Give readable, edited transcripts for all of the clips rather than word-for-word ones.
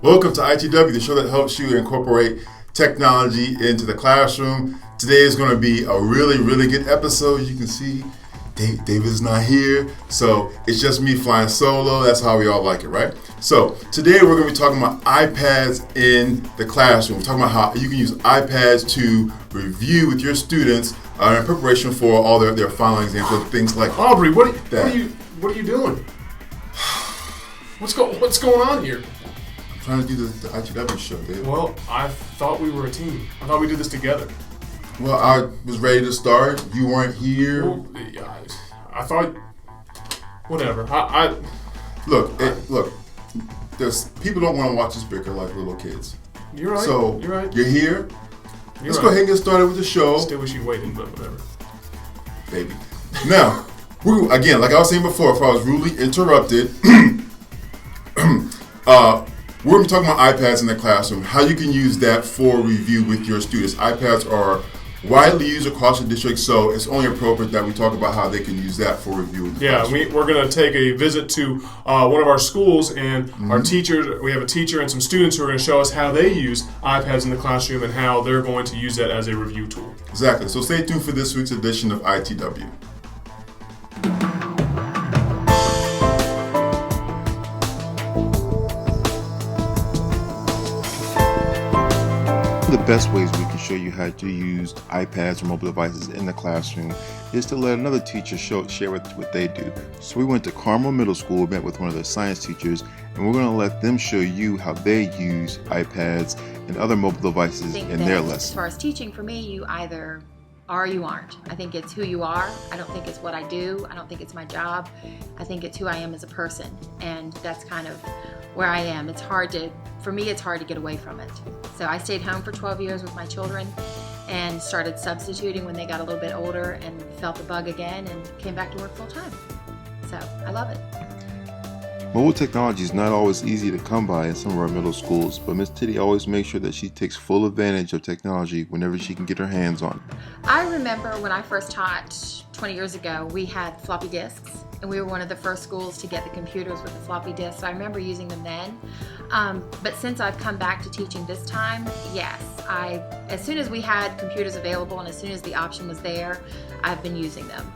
Welcome to ITW, the show that helps you incorporate technology into the classroom. Today is going to be a really, really good episode. You can see David is not here, so it's just me flying solo. That's how we all like it, right? So today we're going to be talking about iPads in the classroom. We're talking about how you can use iPads to review with your students in preparation for all their final exams, so things like Aubrey, what are you doing? What's going on here? I'm trying to do the ITW show, David. Well, I thought we were a team. I thought we did this together. Well, I was ready to start. You weren't here. Well, yeah, I thought. Whatever. Look. There's people don't want to watch us bicker like little kids. You're right. So you're right. You're here. You're Let's right. go ahead and get started with the show. Still wish you waited, but whatever. Baby. Now, again, like I was saying before, if I was rudely interrupted, we're going to be talking about iPads in the classroom, how you can use that for review with your students. iPads are widely used across the district, so it's only appropriate that we talk about how they can use that for review. Yeah, we're going to take a visit to one of our schools, and our teachers, we have a teacher and some students who are going to show us how they use iPads in the classroom and how they're going to use that as a review tool. Exactly. So stay tuned for this week's edition of ITW. One of the best ways we can show you how to use iPads or mobile devices in the classroom is to let another teacher share what they do. So we went to Carmel Middle School, met with one of their science teachers, and we're going to let them show you how they use iPads and other mobile devices in their lessons. As far as teaching, for me, you either are or you aren't. I think it's who you are. I don't think it's what I do. I don't think it's my job. I think it's who I am as a person, and that's kind of where I am. For me, it's hard to get away from it. So I stayed home for 12 years with my children and started substituting when they got a little bit older and felt the bug again and came back to work full time. So I love it. Mobile technology is not always easy to come by in some of our middle schools, but Ms. Titty always makes sure that she takes full advantage of technology whenever she can get her hands on it. I remember when I first taught 20 years ago, we had floppy disks, and we were one of the first schools to get the computers with the floppy disks. So I remember using them then. But since I've come back to teaching this time, yes, as soon as we had computers available and as soon as the option was there, I've been using them.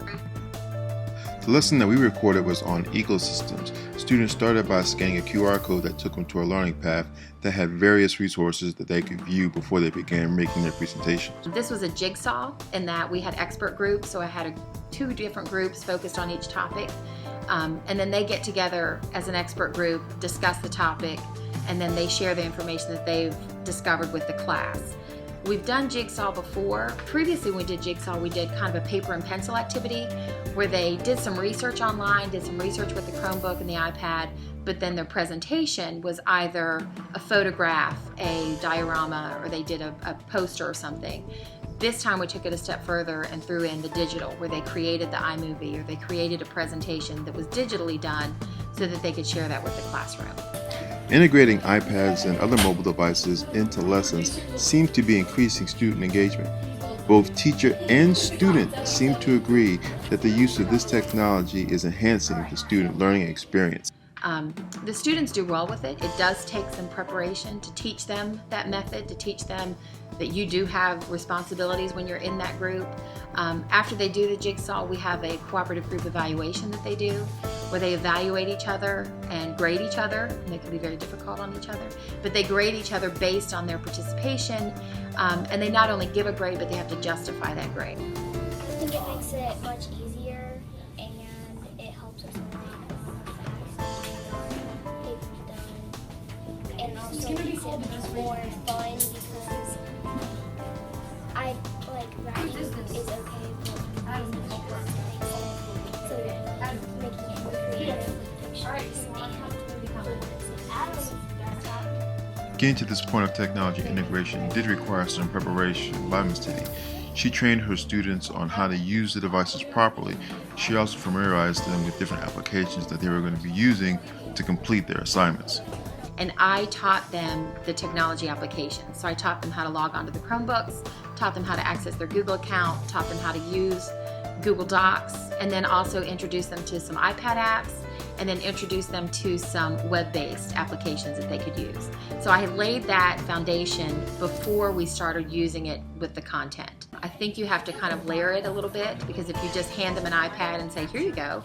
The lesson that we recorded was on ecosystems. Students started by scanning a QR code that took them to a learning path that had various resources that they could view before they began making their presentations. This was a jigsaw in that we had expert groups, so I had two different groups focused on each topic. And then they get together as an expert group, discuss the topic, and then they share the information that they've discovered with the class. We've done Jigsaw before. Previously when we did Jigsaw, we did kind of a paper and pencil activity where they did some research online, did some research with the Chromebook and the iPad, but then their presentation was either a photograph, a diorama, or they did a poster or something. This time we took it a step further and threw in the digital, where they created the iMovie or they created a presentation that was digitally done so that they could share that with the classroom. Integrating iPads and other mobile devices into lessons seems to be increasing student engagement. Both teacher and student seem to agree that the use of this technology is enhancing the student learning experience. The students do well with it. It does take some preparation to teach them that method, to teach them that you do have responsibilities when you're in that group. After they do the Jigsaw, we have a cooperative group evaluation that they do, where they evaluate each other and grade each other, and they can be very difficult on each other, but they grade each other based on their participation, and they not only give a grade, but they have to justify that grade. I think it makes it much easier, and it helps us learn facts and and also makes it more fun because I like writing is okay, but so making it more creative pictures Getting to this point of technology integration did require some preparation by Ms. Titty. She trained her students on how to use the devices properly. She also familiarized them with different applications that they were going to be using to complete their assignments. And I taught them the technology applications. So I taught them how to log onto the Chromebooks, taught them how to access their Google account, taught them how to use Google Docs, and then also introduced them to some iPad apps and then introduce them to some web-based applications that they could use. So I had laid that foundation before we started using it with the content. I think you have to kind of layer it a little bit, because if you just hand them an iPad and say, here you go,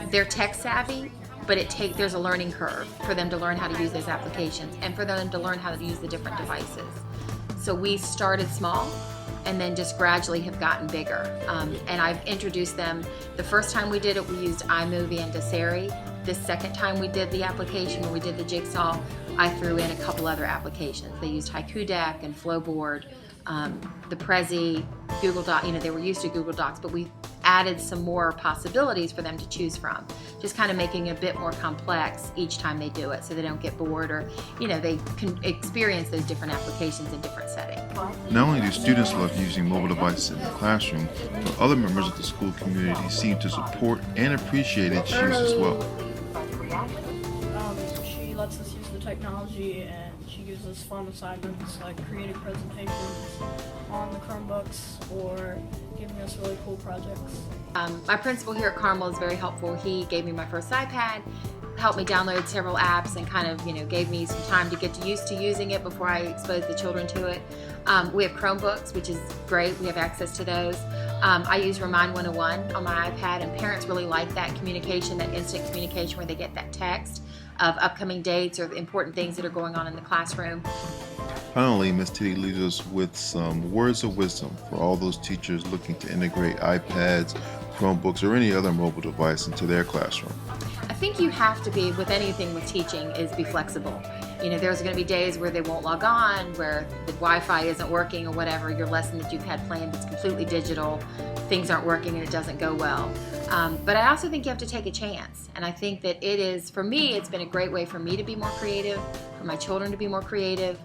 they're tech savvy, but there's a learning curve for them to learn how to use those applications and for them to learn how to use the different devices. So we started small and then just gradually have gotten bigger. And I've introduced them. The first time we did it, we used iMovie and Deseri. The second time we did the application, when we did the jigsaw, I threw in a couple other applications. They used Haiku Deck and Flowboard, the Prezi, Google Docs. They were used to Google Docs, but we added some more possibilities for them to choose from, just kind of making it a bit more complex each time they do it, so they don't get bored, or they can experience those different applications in different settings. Not only do students love using mobile devices in the classroom, but other members of the school community seem to support and appreciate its use as well. She lets us use the technology, and she gives us fun assignments like creating presentations on the Chromebooks or giving us really cool projects. My principal here at Carmel is very helpful. He gave me my first iPad, helped me download several apps, and kind of gave me some time to get used to using it before I exposed the children to it. We have Chromebooks, which is great. We have access to those. I use Remind 101 on my iPad, and parents really like that communication, that instant communication where they get that text of upcoming dates or the important things that are going on in the classroom. Finally, Ms. Titty leaves us with some words of wisdom for all those teachers looking to integrate iPads, Chromebooks, or any other mobile device into their classroom. I think you have to be, with anything with teaching, is be flexible. There's going to be days where they won't log on, where the Wi-Fi isn't working or whatever, your lesson that you've had planned is completely digital, things aren't working and it doesn't go well. But I also think you have to take a chance. And I think that for me, it's been a great way for me to be more creative, for my children to be more creative,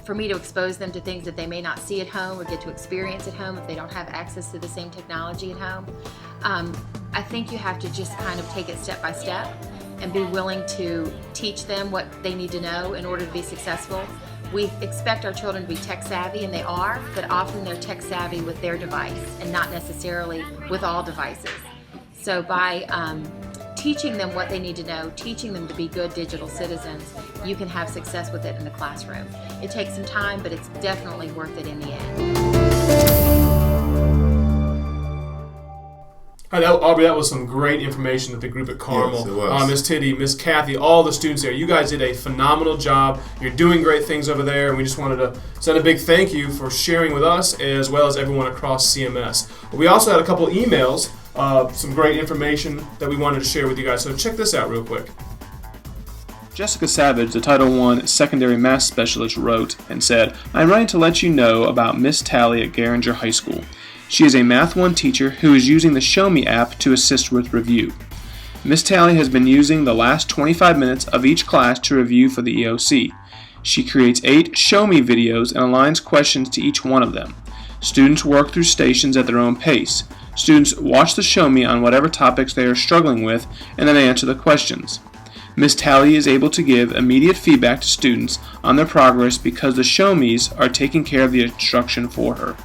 for me to expose them to things that they may not see at home or get to experience at home if they don't have access to the same technology at home. I think you have to just kind of take it step by step and be willing to teach them what they need to know in order to be successful. We expect our children to be tech savvy, and they are, but often they're tech savvy with their device and not necessarily with all devices. So by teaching them what they need to know, teaching them to be good digital citizens, you can have success with it in the classroom. It takes some time, but it's definitely worth it in the end. Aubrey, that was some great information that the group at Carmel, Yes, it was. Miss Titty, Miss Kathy, all the students there, you guys did a phenomenal job. You're doing great things over there, and we just wanted to send a big thank you for sharing with us as well as everyone across CMS. We also had a couple emails, some great information that we wanted to share with you guys, so check this out real quick. Jessica Savage, the Title I Secondary Math Specialist, wrote and said, "I'm writing to let you know about Miss Tally at Garinger High School. She is a Math 1 teacher who is using the Show Me app to assist with review. Miss Tally has been using the last 25 minutes of each class to review for the EOC. She creates 8 Show Me videos and aligns questions to each one of them. Students work through stations at their own pace. Students watch the Show Me on whatever topics they are struggling with, and then answer the questions. Miss Tally is able to give immediate feedback to students on their progress because the Show Me's are taking care of the instruction for her.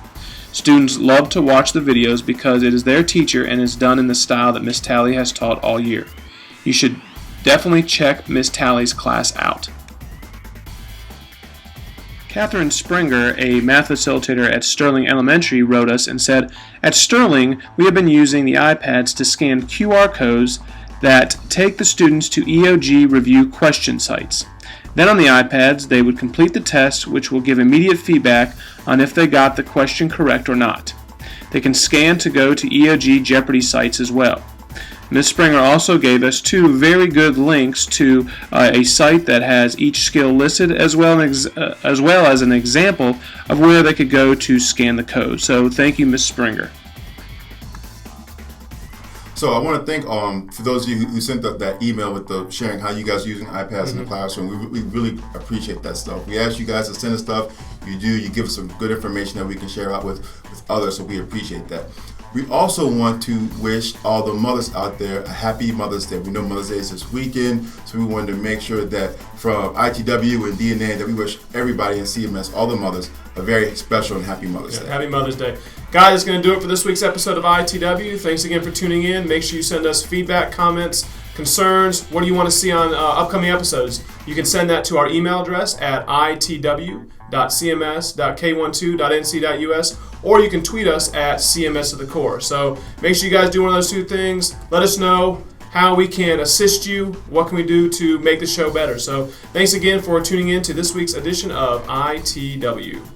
Students love to watch the videos because it is their teacher and is done in the style that Miss Tally has taught all year. You should definitely check Miss Tally's class out." Catherine Springer, a math facilitator at Sterling Elementary, wrote us and said, "At Sterling, we have been using the iPads to scan QR codes that take the students to EOG review question sites. Then on the iPads, they would complete the test, which will give immediate feedback on if they got the question correct or not. They can scan to go to EOG Jeopardy sites as well." Ms. Springer also gave us 2 very good links to a site that has each skill listed, as well as an example of where they could go to scan the code. So thank you, Ms. Springer. So I want to thank for those of you who sent that email with the sharing how you guys are using iPads in the classroom. We really appreciate that stuff. We ask you guys to send us stuff. You do. You give us some good information that we can share out with others, so we appreciate that. We also want to wish all the mothers out there a happy Mother's Day. We know Mother's Day is this weekend, so we wanted to make sure that from ITW and DNA that we wish everybody in CMS, all the mothers, a very special and happy Mother's Day. Happy Mother's Day. Guys, that's going to do it for this week's episode of ITW. Thanks again for tuning in. Make sure you send us feedback, comments, concerns, what do you want to see on upcoming episodes, you can send that to our email address at itw.cms.k12.nc.us, or you can tweet us at CMS of the Core. So make sure you guys do one of those two things. Let us know how we can assist you, what can we do to make the show better. So thanks again for tuning in to this week's edition of ITW.